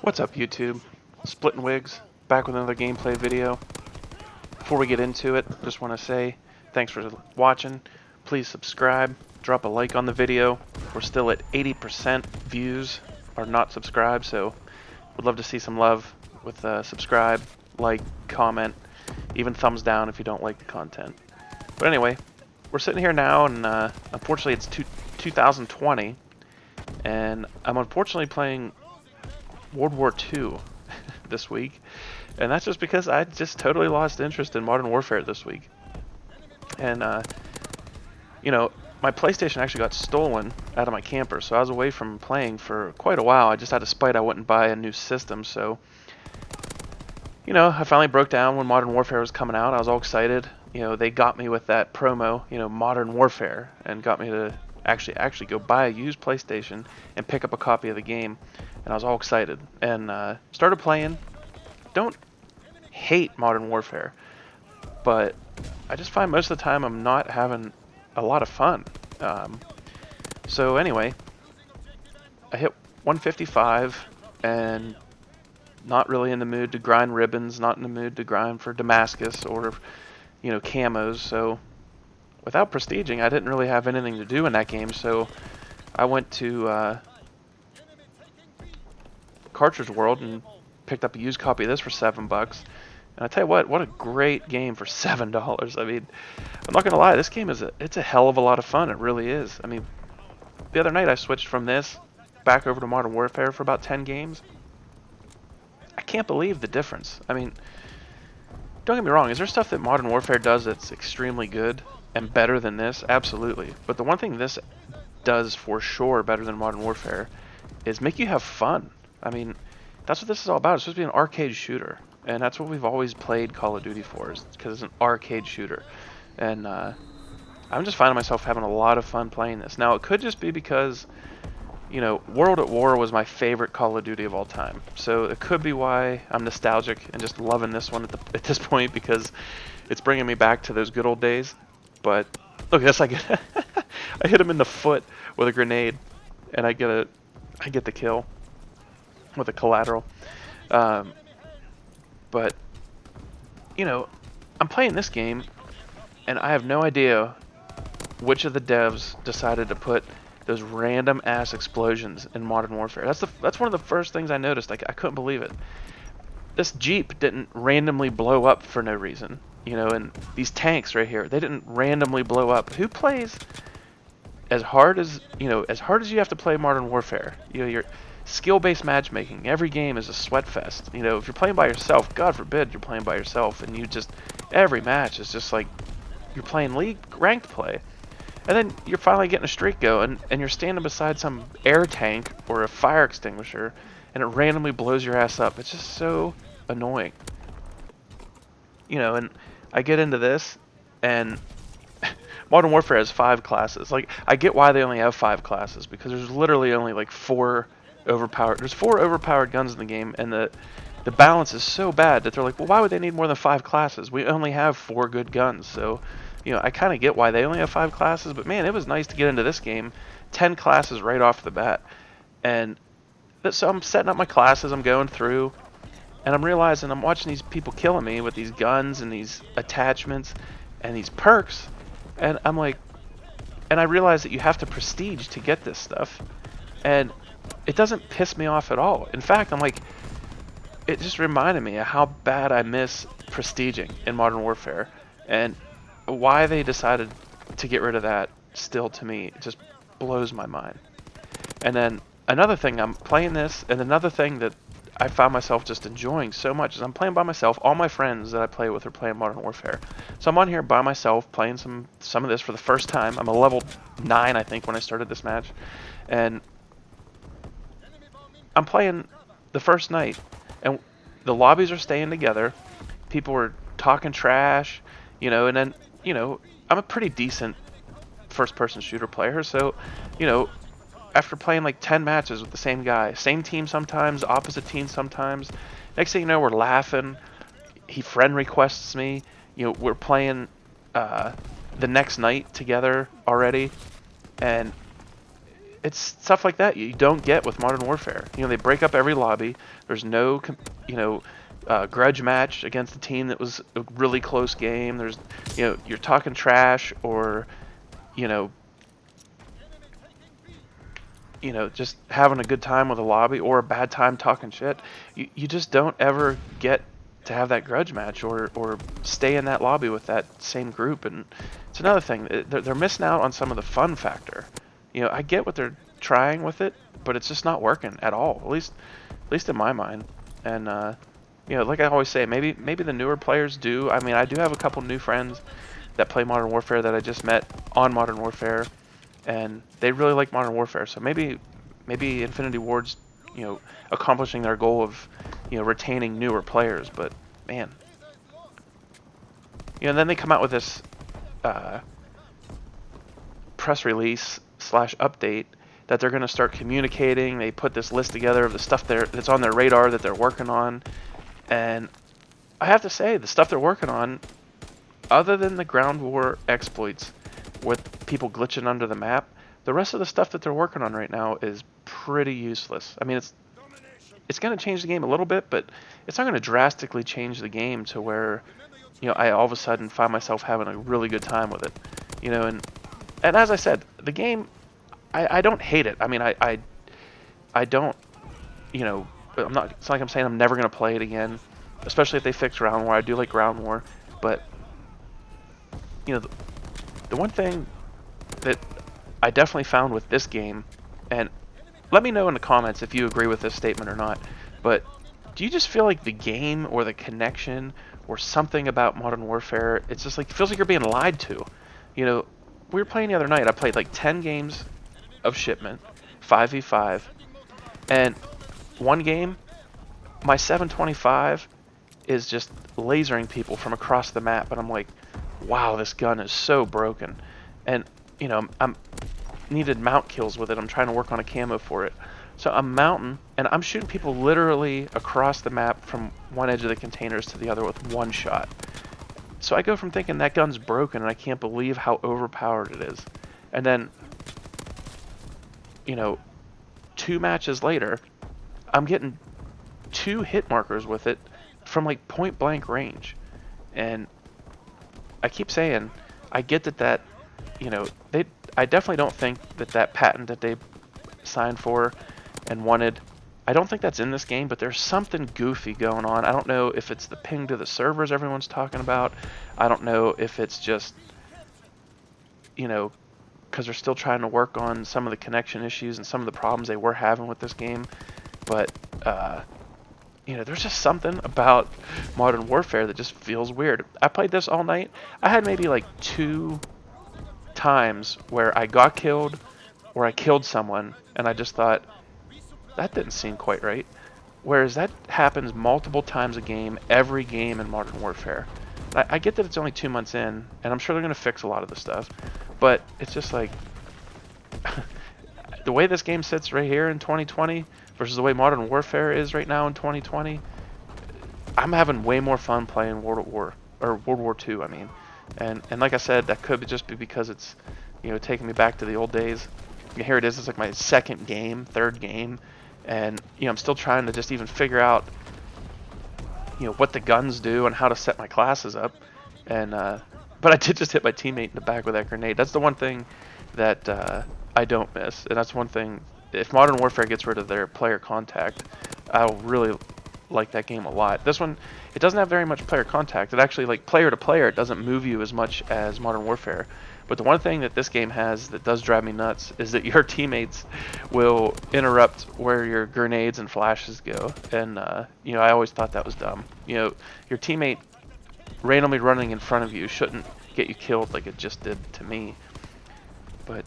What's up, YouTube? Splitting Wigs, back with another gameplay video. Before we get into it, just want to say thanks for watching. Please subscribe, drop a like on the video. We're still at 80% views are not subscribed, so would love to see some love with subscribe, like, comment, even thumbs down if you don't like the content. But anyway, we're sitting here now, and unfortunately it's 2020, and I'm unfortunately playing World War II this week, and that's just because I just totally lost interest in Modern Warfare this week. And you know, my PlayStation actually got stolen out of my camper, so I was away from playing for quite a while. I just had a spite I wouldn't buy a new system, so you know, I finally broke down when Modern Warfare was coming out. I was all excited. You know, they got me with that promo, you know, Modern Warfare, and got me to actually go buy a used PlayStation and pick up a copy of the game. And I was all excited and started playing. Don't hate Modern Warfare, but I just find most of the time I'm not having a lot of fun. So anyway, I hit 155 and not really in the mood to grind ribbons, not in the mood to grind for Damascus or, you know, camos. So without prestiging, I didn't really have anything to do in that game. So I went to Cartridge World and picked up a used copy of this for $7. And I tell you what a great game for $7. I mean, I'm not gonna lie, this game it's a hell of a lot of fun. It really is. I mean, the other night I switched from this back over to Modern Warfare for about 10 games. I can't believe the difference. I mean, don't get me wrong, is there stuff that Modern Warfare does that's extremely good and better than this? Absolutely. But the one thing this does for sure better than Modern Warfare is make you have fun. I mean, that's what this is all about. It's supposed to be an arcade shooter, and that's what we've always played Call of Duty for, is because it's an arcade shooter. And I'm just finding myself having a lot of fun playing this. Now, it could just be because, you know, World at War was my favorite Call of Duty of all time. So it could be why I'm nostalgic and just loving this one at this point, because it's bringing me back to those good old days. But look at this, I hit him in the foot with a grenade, and I get the kill with a collateral. But you know, I'm playing this game and I have no idea which of the devs decided to put those random ass explosions in Modern Warfare. That's one of the first things I noticed. I couldn't believe it. This Jeep didn't randomly blow up for no reason, you know, and these tanks right here, they didn't randomly blow up. Who plays as hard as you have to play Modern Warfare? You know, you're skill-based matchmaking. Every game is a sweat fest. You know, if you're playing by yourself, God forbid you're playing by yourself, and every match is just like you're playing league ranked play. And then you're finally getting a streak going, and you're standing beside some air tank or a fire extinguisher, and it randomly blows your ass up. It's just so annoying. You know, and I get into this, and Modern Warfare has 5 classes. Like, I get why they only have 5 classes, because there's literally only like 4 overpowered guns in the game, and the balance is so bad that they're like, well, why would they need more than 5 classes? We only have 4 good guns. So, you know, I kind of get why they only have 5 classes, but man, it was nice to get into this game 10 classes right off the bat. And so I'm setting up my classes, I'm going through, and I'm realizing I'm watching these people killing me with these guns and these attachments and these perks, and I'm like, and I realize that you have to prestige to get this stuff, and it doesn't piss me off at all. In fact, I'm like, it just reminded me of how bad I miss prestiging in Modern Warfare, and why they decided to get rid of that still, to me, it just blows my mind. And then another thing, I'm playing this, and another thing that I found myself just enjoying so much is I'm playing by myself. All my friends that I play with are playing Modern Warfare. So I'm on here by myself playing some of this for the first time. I'm a level 9, I think, when I started this match. And I'm playing the first night, and the lobbies are staying together. People are talking trash, you know, and then, you know, I'm a pretty decent first-person shooter player, so, you know, after playing like 10 matches with the same guy, same team sometimes, opposite team sometimes, next thing you know, we're laughing. He friend requests me. You know, we're playing the next night together already, and it's stuff like that you don't get with Modern Warfare. You know, they break up every lobby. There's no, grudge match against a team that was a really close game. There's, you're talking trash or, you know, just having a good time with a lobby or a bad time talking shit. You just don't ever get to have that grudge match or stay in that lobby with that same group. And it's another thing. They're missing out on some of the fun factor. I get what they're trying with it, but it's just not working at all. At least in my mind. And like I always say, maybe the newer players do. I mean, I do have a couple new friends that play Modern Warfare that I just met on Modern Warfare, and they really like Modern Warfare. So maybe Infinity Ward's accomplishing their goal of retaining newer players. But man, and then they come out with this press release / update that they're going to start communicating. They put this list together of the stuff that's on their radar that they're working on, and I have to say the stuff they're working on, other than the ground war exploits with people glitching under the map, the rest of the stuff that they're working on right now is pretty useless. I mean, it's going to change the game a little bit, but it's not going to drastically change the game to where I all of a sudden find myself having a really good time with it. And as I said, the game, I don't hate it. I mean, I don't, I'm not. It's not like I'm saying I'm never going to play it again, especially if they fix ground war. I do like ground war, but the one thing that I definitely found with this game, and let me know in the comments if you agree with this statement or not, but do you just feel like the game or the connection or something about Modern Warfare, it's just like, it feels like you're being lied to? We were playing the other night. I played like 10 games of Shipment, 5v5, and one game, my 725 is just lasering people from across the map, and I'm like, wow, this gun is so broken. And I'm needed mount kills with it. I'm trying to work on a camo for it. So I'm mounting, and I'm shooting people literally across the map from one edge of the containers to the other with one shot. So I go from thinking that gun's broken and I can't believe how overpowered it is. And then, 2 matches later, I'm getting 2 hit markers with it from like point blank range. And I keep saying, I get that I definitely don't think that patent that they signed for and wanted, I don't think that's in this game, but there's something goofy going on. I don't know if it's the ping to the servers everyone's talking about. I don't know if it's just, because they're still trying to work on some of the connection issues and some of the problems they were having with this game. But, there's just something about Modern Warfare that just feels weird. I played this all night. I had maybe like 2 times where I got killed or I killed someone, and I just thought, that didn't seem quite right. Whereas that happens multiple times a game, every game in Modern Warfare. I get that it's only 2 months in, and I'm sure they're going to fix a lot of the stuff, but it's just like, the way this game sits right here in 2020 versus the way Modern Warfare is right now in 2020, I'm having way more fun playing World War II, I mean. And like I said, that could just be because it's, taking me back to the old days. Here it is, it's like my 2nd game, 3rd game, and I'm still trying to just even figure out what the guns do and how to set my classes up. And but I did just hit my teammate in the back with that grenade. That's the one thing that I don't miss, and that's one thing. If Modern Warfare gets rid of their player contact, I'll really like that game a lot. This one, it doesn't have very much player contact. It actually, like, player to player, it doesn't move you as much as Modern Warfare. But the one thing that this game has that does drive me nuts is that your teammates will interrupt where your grenades and flashes go. And, I always thought that was dumb. Your teammate randomly running in front of you shouldn't get you killed like it just did to me. But,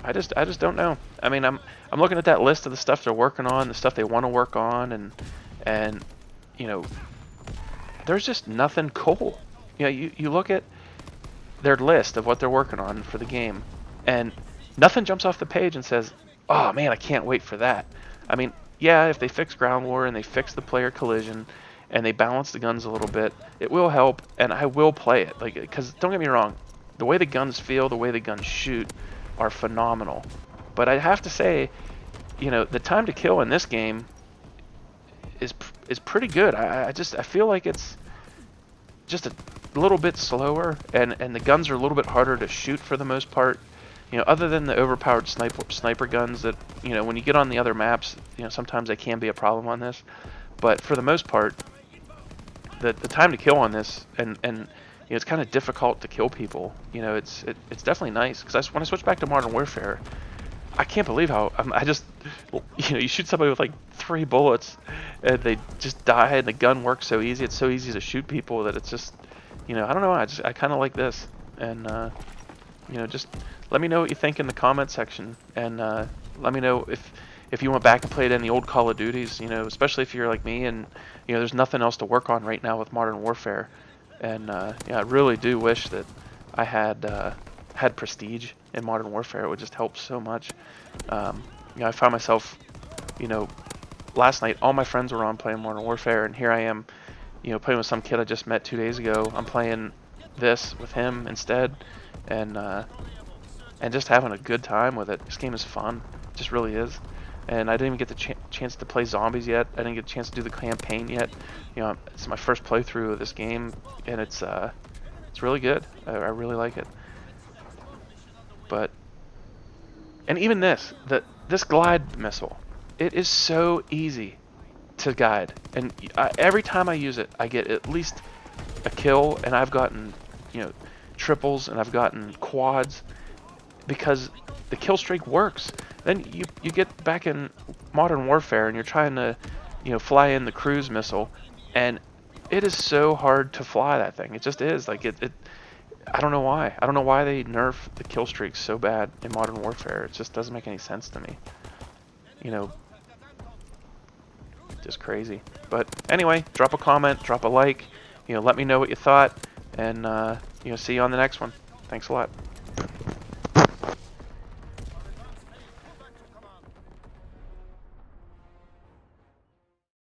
I just don't know. I mean, I'm looking at that list of the stuff they're working on, the stuff they want to work on, and there's just nothing cool. You look at their list of what they're working on for the game, and nothing jumps off the page and says, oh man, I can't wait for that. I mean, yeah, if they fix ground war and they fix the player collision and they balance the guns a little bit, it will help, and I will play it. Like, because don't get me wrong, the way the guns feel, the way the guns shoot, are phenomenal. But I have to say, you know, the time to kill in this game is pretty good. I feel like it's just a little bit slower, and the guns are a little bit harder to shoot for the most part. You know, other than the overpowered sniper guns that, you know, when you get on the other maps, you know, sometimes they can be a problem on this. But for the most part, the time to kill on this, and you know, it's kind of difficult to kill people. You know, it's definitely nice, because when I switch back to Modern Warfare, I can't believe how I just, you know, you shoot somebody with like 3 bullets and they just die, and the gun works so easy. It's so easy to shoot people that it's just, you know, I don't know. I kind of like this, and you know, just let me know what you think in the comment section, and let me know if you went back and played any old Call of Duties. You know, especially if you're like me and, you know, there's nothing else to work on right now with Modern Warfare, and yeah, I really do wish that I had Prestige in Modern Warfare. It would just help so much. You know, I found myself, you know, last night all my friends were on playing Modern Warfare, and here I am, you know, playing with some kid I just met 2 days ago. I'm playing this with him instead, and just having a good time with it. This game is fun, it just really is. And I didn't even get the chance to play zombies yet. I didn't get a chance to do the campaign yet. You know, it's my first playthrough of this game, and it's really good. I really like it. But, and even this glide missile, it is so easy to guide, and every time I use it, I get at least a kill, and I've gotten, you know, triples, and I've gotten quads, because the kill streak works. Then you get back in Modern Warfare, and you're trying to, you know, fly in the cruise missile, and it is so hard to fly that thing. It just is. Like, I don't know why. I don't know why they nerf the kill streaks so bad in Modern Warfare. It just doesn't make any sense to me. You know, just crazy. But anyway, drop a comment, drop a like. You know, let me know what you thought, and you know, see you on the next one. Thanks a lot.